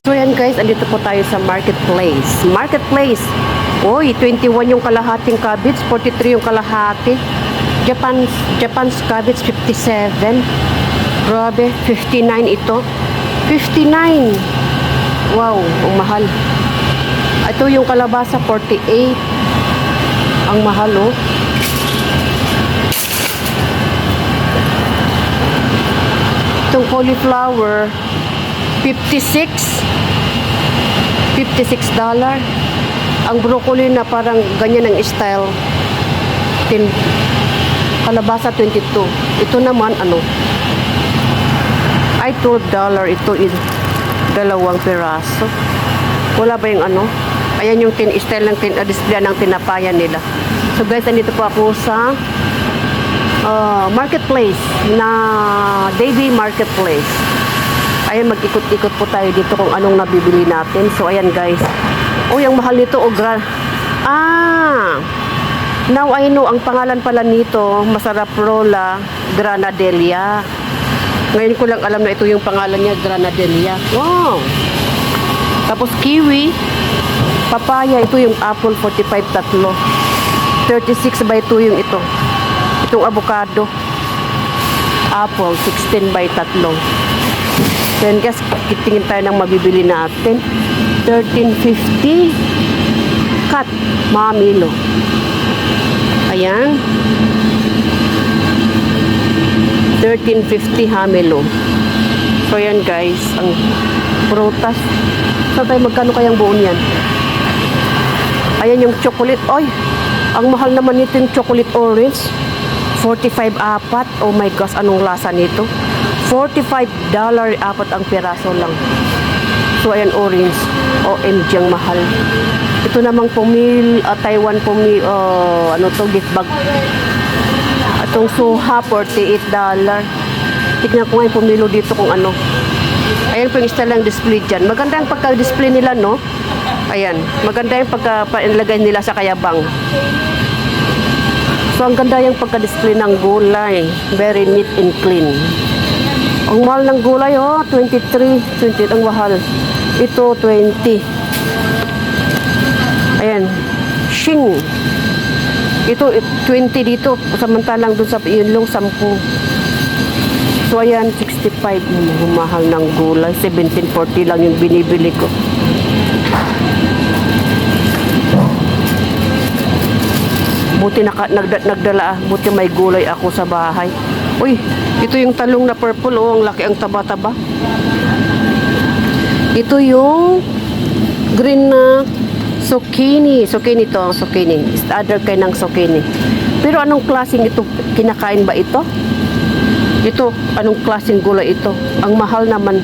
So yan guys, andito po tayo sa marketplace. Marketplace. Uy, 21 yung kalahating cabbage, 43 yung kalahati. Japan's cabbage 57. Grabe, 59 ito. 59. Wow, ang mahal. Ito yung kalabasa 48. Ang mahal oh. Itong cauliflower 56. $56. Ang broccoli na parang ganyan ang style. Kalabasa 22. Ito naman ano? Ay $12. Ito is dalawang piraso. Wala ba yung ano? Ayan yung style ng display ng tinapayan nila. So guys, andito po ako sa marketplace na Davie Marketplace. Ayan, mag-ikot-ikot po tayo dito kung anong nabibili natin. So ayan guys. Uy, ang mahal nito now I know, ang pangalan pala nito, Masarap Rola Granadelia. Ngayon ko lang alam na ito yung pangalan niya, Granadelia. Wow! Tapos kiwi, papaya, ito yung apple, 45 tatlo. 36 by 2 yung ito. Itong avocado, apple, 16 by tatlo. Then guys, tingin tayo ng mabibili natin. 13.50 cut mamilo. Ayan. 13.50 hamelo. So yan guys, ang prutas. So tayo, magkano kayang buon yan? Ayan yung chocolate. Ay, ang mahal naman nito yung chocolate orange. 45 apat. Oh my gosh, anong lasa nito? $45 apat ang piraso lang. So ayan, orange. OMG, ang mahal. Ito namang Taiwan ano to, gift bag. Itong suha, $48. Tignan ko nga yung pumilo dito kung ano. Ayan po yung style ng display dyan. Maganda yung pagka-display nila, no? Ayan, maganda yung pagka-ilagay nila sa kayabang. So ang ganda yung pagka-display ng gulay. Very neat and clean. Ang mahal ng gulay, oh, 23, ang mahal. Ito, 20. Ayan, shing. Ito, 20 dito, samantalang dun sa yunlong 10. So, ayan, 65. Mahal ng gulay. 17.40 lang yung binibili ko. Buti nagdala, buti may gulay ako sa bahay. Uy, ito yung talong na purple, oh, ang laki, ang taba-taba. Ito yung green na zucchini. Zucchini to, zucchini. Is other kind ng zucchini. Pero anong klaseng ito? Kinakain ba ito? Ito, anong klaseng gulay ito? Ang mahal naman.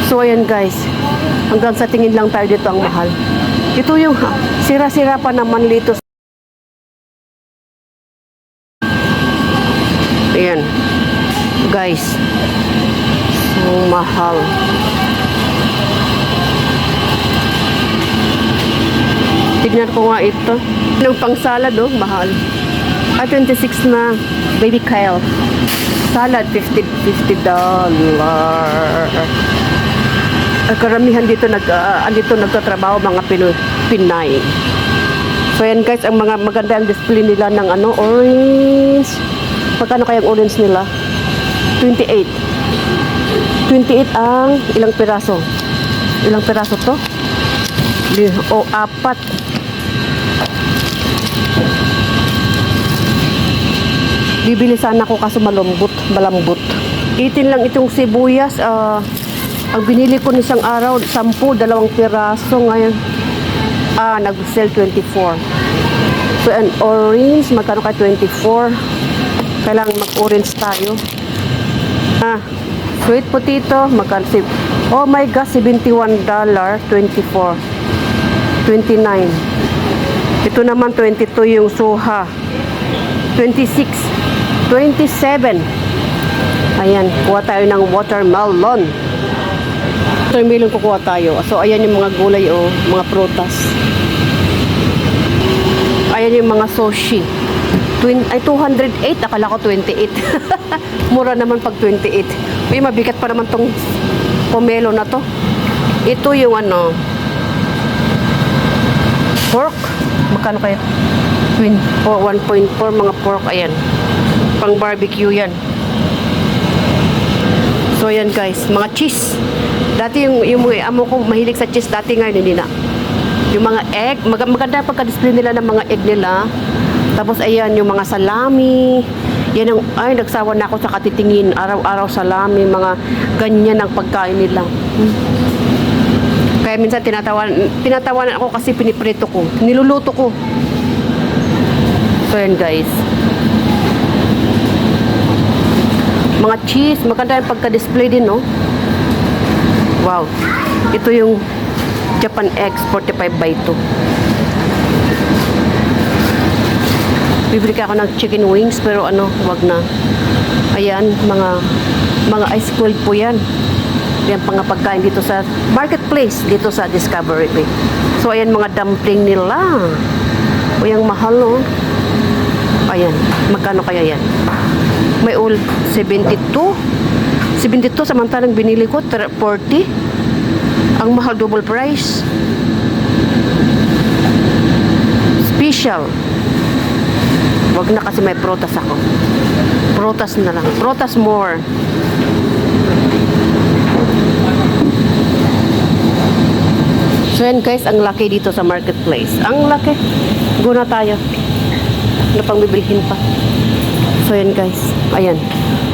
So, ayan guys. Hanggang sa tingin lang tayo dito ang mahal. Ito yung sira-sira pa naman dito. Ayan. Guys. So, mahal. Tignan ko nga ito. Yung pang salad, oh, mahal. 26 na baby kale. Salad, $50. Karamihan dito nagtatrabaho mga Pinay. So yan guys, ang mga maganda ang display nila ng ano, orange. Pagkano kayang orange nila? 28. 28 ang ilang piraso? Ilang piraso to? O, 4. Bibili sana ako kaso malambot. 18 lang itong sibuyas. Ang binili ko nisang araw, 10, 2 piraso ngayon. Nag-sell 24. So, and orange, magkano ka 24? Kailangan mag-orange tayo. Sweet potato, magkano? Oh my gosh, $71, 24. 29. Ito naman 22 yung suha. 26. 27. Ayan, kuha tayo ng watermelon. Watermelon kukuha tayo. So, ayan yung mga gulay o mga prutas. Ayan yung mga sushi. 208. Akala ko 28. Mura naman pag 28. May mabigat pa naman tong pomelo na to. Ito yung ano, pork. Magkano kaya? 1.4 mga pork. Ayan. Pang barbecue yan. So yan guys, mga cheese. Dati yung amo ko mahilig sa cheese dati, ngayon hindi na. Yung mga egg, maganda pagka-display nila ng mga egg nila. Tapos ayan, yung mga salami. Yan ang, ay nagsawa na ako sa katitingin. Araw-araw salami, mga ganyan ang pagkain nila. Kaya minsan tinatawanan ako kasi piniprito ko. Niluluto ko. So yan guys. Mga cheese, maganda yung pagka-display din, no? Wow. Ito yung Japan Eggs 45/2. Bibili ka ako ng chicken wings pero ano, wag na. Ayan, mga ice cold po yan. Yan pang pagkain dito sa marketplace, dito sa Discovery Bay. So ayan, mga dumpling nila. O yung mahal, no? Ayan, magkano kaya yan? May old 72 samantalang binili ko 40. Ang mahal, double price. Special. Wag na kasi may protas ako. Protas na lang. Protas more. So yan guys, ang laki dito sa marketplace. Ang laki. Go na tayo. Ano pang bibilhin pa. So yan guys. Ayan.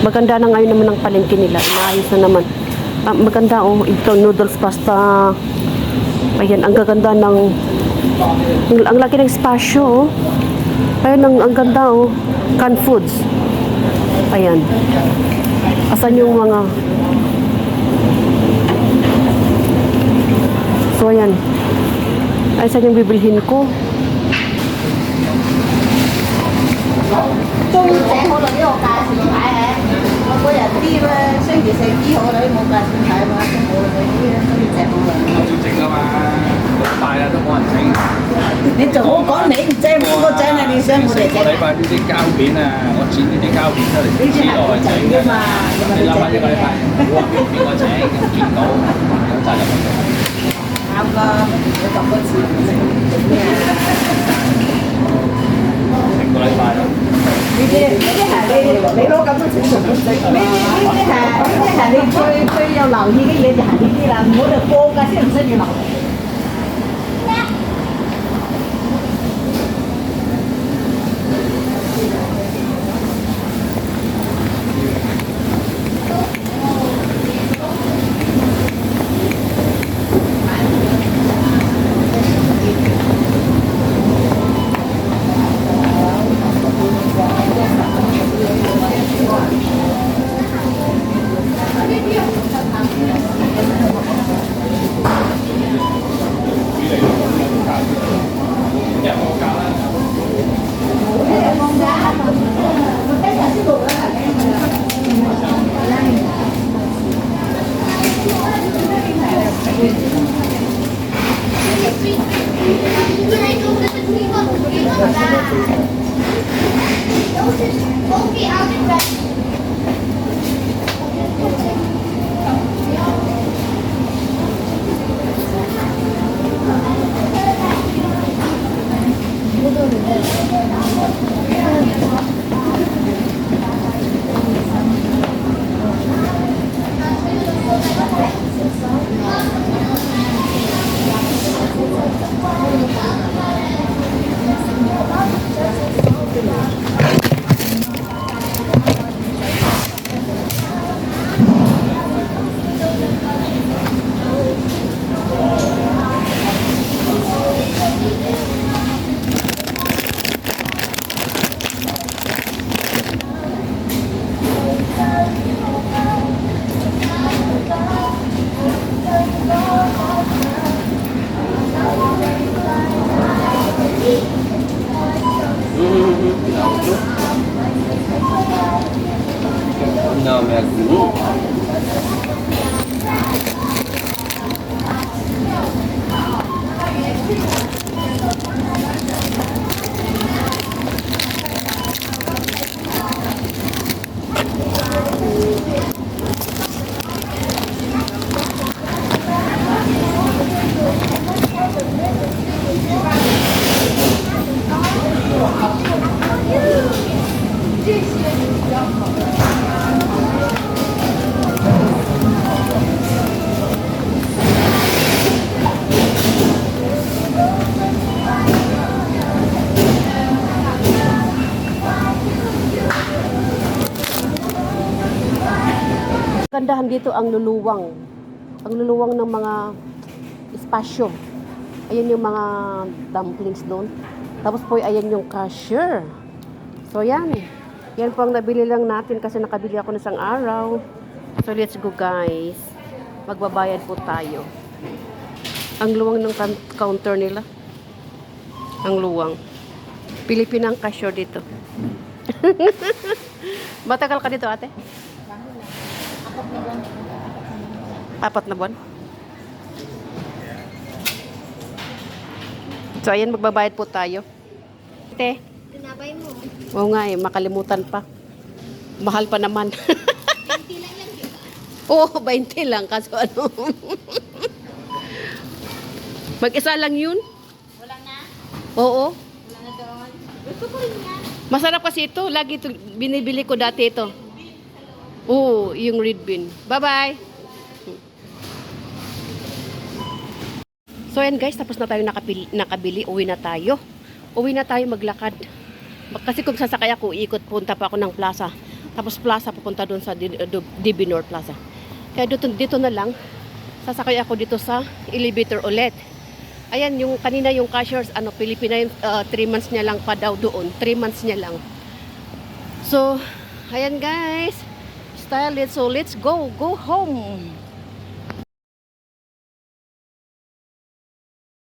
Maganda na ngayon naman ang palengke nila. Inaayos na naman. Maganda oh. Ito noodles pasta. Ayan. Ang gaganda ng ang laki ng espasyo oh. Ayun, ang ganda oh. Canned foods. Ayan. Asan yung mga so ayan. Ay, saan yung bibilhin ko? 中午請好耐呢個價錢牌嘅，我嗰日啲咧星期四啲好耐冇價錢牌嘛，中午嗰啲咧都要請好耐。我要整啊嘛，咁大啦都冇人整。你就好講你唔請，邊個請啊？你想我哋請？個禮拜呢啲膠片啊，我剪呢啲膠片出嚟，呢啲係我整㗎嘛，你諗下一個禮拜，我話邊個整，咁見到有責任。啱㗎，你咁多錢整咩啊？成個禮拜咯。呢啲係你攞咁多錢做乜整？呢啲係你最有留意嘅嘢就係呢啲啦，唔好就報價先唔需要留意。No, me acuerdo. kagandahan dito ang luluwang. Ang luluwang ng mga espasyo. Ayan yung mga dumplings doon. Tapos po, ayan yung cashier. So, yan. Yan po ang nabili lang natin kasi nakabili ako ng isang araw. So, let's go guys. Magbabayad po tayo. Ang luwang ng counter nila. Ang luwang. Pilipinang cashier dito. Matagal ka dito, ate? 4 na buwan. So, ayan, magbabayad po tayo. Ate? Tinapay mo. Oo nga eh, makalimutan pa. Mahal pa naman. 20 lang yan, di ba? Oo, 20 lang. Kaso ano? Mag-isa lang yun? Wala na? Oo. Wala na doon. Gusto ko rin yan. Masarap kasi ito. Lagi ito, binibili ko dati ito. Oo, yung red bean. Bye-bye! So yan guys, tapos na tayo nakabili. Uwi na tayo. Uwi na tayo maglakad. Kasi kung sasakay ako, ikot, punta pa ako ng plaza. Tapos plaza, pupunta doon sa Dibinor Plaza. Kaya dito na lang, sasakay ako dito sa elevator ulit. Ayan, yung kanina yung cashiers, Pilipina yung 3 months niya lang pa daw doon. 3 months niya lang. So, ayan guys. Style it. So, let's go. Go home.